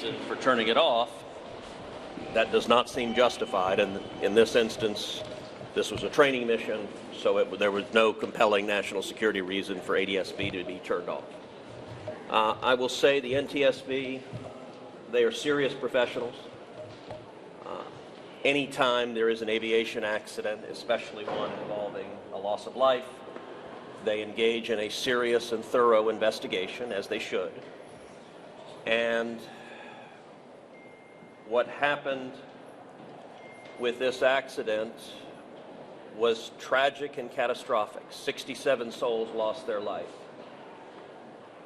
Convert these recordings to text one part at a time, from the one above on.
reason for turning it off, that does not seem justified. And in this instance, this was a training mission, so there was no compelling national security reason for ADSB to be turned off. I will say the NTSB, they are serious professionals. Anytime there is an aviation accident, especially one involving a loss of life, they engage in a serious and thorough investigation, as they should. And what happened with this accident was tragic and catastrophic. 67 souls lost their life.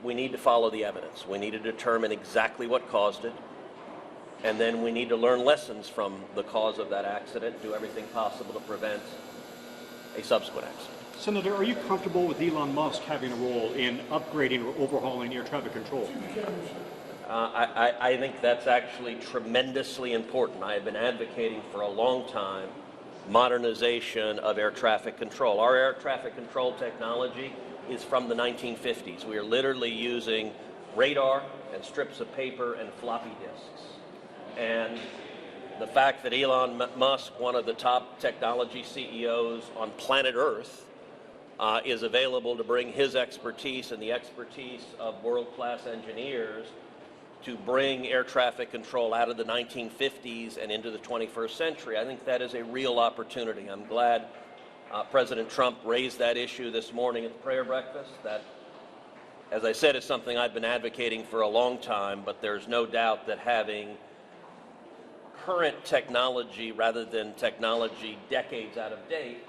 We need to follow the evidence. We need to determine exactly what caused it. And then we need to learn lessons from the cause of that accident, do everything possible to prevent a subsequent accident. Senator, are you comfortable with Elon Musk having a role in upgrading or overhauling air traffic control? I think that's actually tremendously important. I have been advocating for a long time modernization of air traffic control. Our air traffic control technology is from the 1950s. We are literally using radar and strips of paper and floppy disks. And the fact that Elon Musk, one of the top technology CEOs on planet Earth, is available to bring his expertise and the expertise of world-class engineers to bring air traffic control out of the 1950s and into the 21st century, I think that is a real opportunity. I'm glad President Trump raised that issue this morning at the prayer breakfast. That, as I said, is something I've been advocating for a long time, but there's no doubt that having current technology rather than technology decades out of date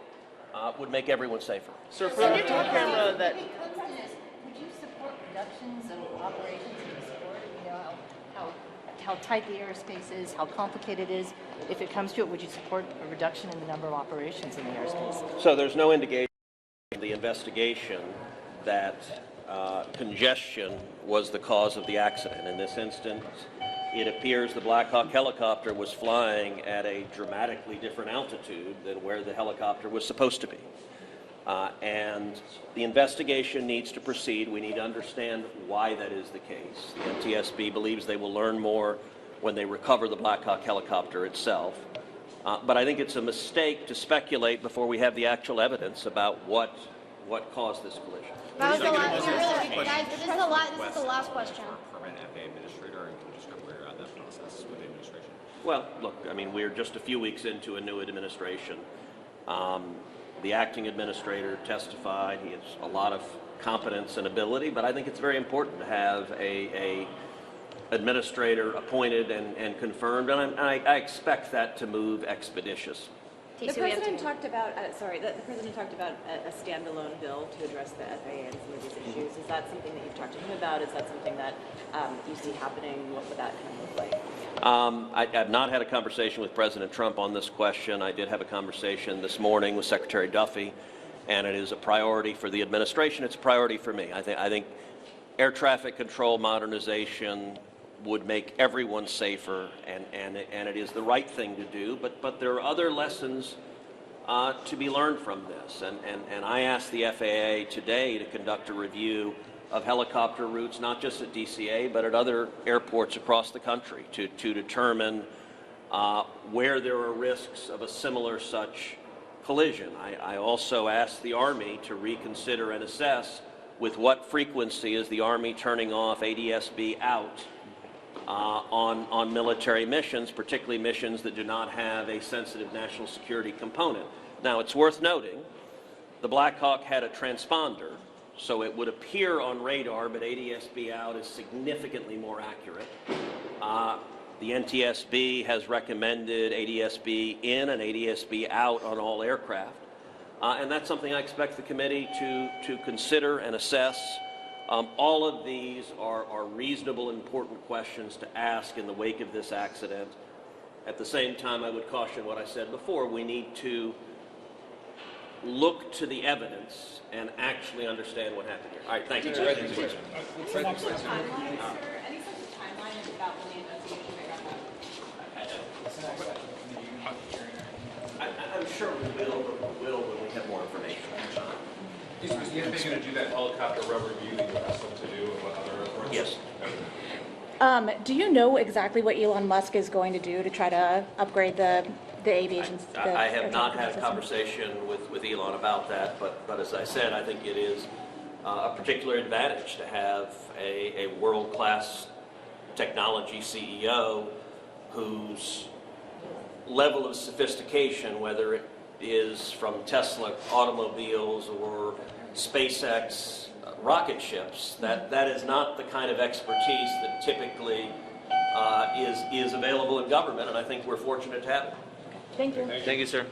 would make everyone safer. Sir, for the camera that... Would you support reductions of operations in this sport? You know, how tight the airspace is, how complicated it is. If it comes to it, would you support a reduction in the number of operations in the airspace? So there's no indication in the investigation that congestion was the cause of the accident. In this instance, it appears the Black Hawk helicopter was flying at a dramatically different altitude than where the helicopter was supposed to be. And the investigation needs to proceed. We need to understand why that is the case. The NTSB believes they will learn more when they recover the Black Hawk helicopter itself. But I think it's a mistake to speculate before we have the actual evidence about what caused this collision. That was the last, guys, this is the last question. From an FAA administrator, and can you describe where you're at that process with the administration? Well, look, I mean, we're just a few weeks into a new administration. The acting administrator testified. He has a lot of competence and ability, but I think it's very important to have a administrator appointed and confirmed, and I expect that to move expeditious. The president talked about, the president talked about a standalone bill to address the FAA and some of these issues. Is that something that you've talked to him about? Is that something that you see happening? What would that kind of look like? I have not had a conversation with President Trump on this question. I did have a conversation this morning with Secretary Duffy, and it is a priority for the administration. It's a priority for me. I think air traffic control modernization would make everyone safer, and it is the right thing to do, but there are other lessons to be learned from this, and I asked the FAA today to conduct a review of helicopter routes, not just at DCA, but at other airports across the country to determine where there are risks of a similar such collision. I also asked the Army to reconsider and assess with what frequency is the Army turning off ADSB out on military missions, particularly missions that do not have a sensitive national security component. Now, it's worth noting the Black Hawk had a transponder, so it would appear on radar, but ADSB out is significantly more accurate. The NTSB has recommended ADSB in and ADSB out on all aircraft, and that's something I expect the committee to consider and assess. All of these are reasonable, important questions to ask in the wake of this accident. At the same time, I would caution what I said before. We need to look to the evidence and actually understand what happened here. All right, thank you. Any such timeline about when the investigation may wrap up? I'm sure we will when we have more information. Is the FAA going to do that helicopter rubber review that you asked them to do and what other airports? Yes. Okay. Do you know exactly what Elon Musk is going to do to try to upgrade the aviation? I have not had a conversation with Elon about that, but as I said, I think it is a particular advantage to have a world-class technology CEO whose level of sophistication, whether it is from Tesla automobiles or SpaceX rocket ships, that is not the kind of expertise that typically is available in government, and I think we're fortunate to have it. Thank you. Thank you, sir.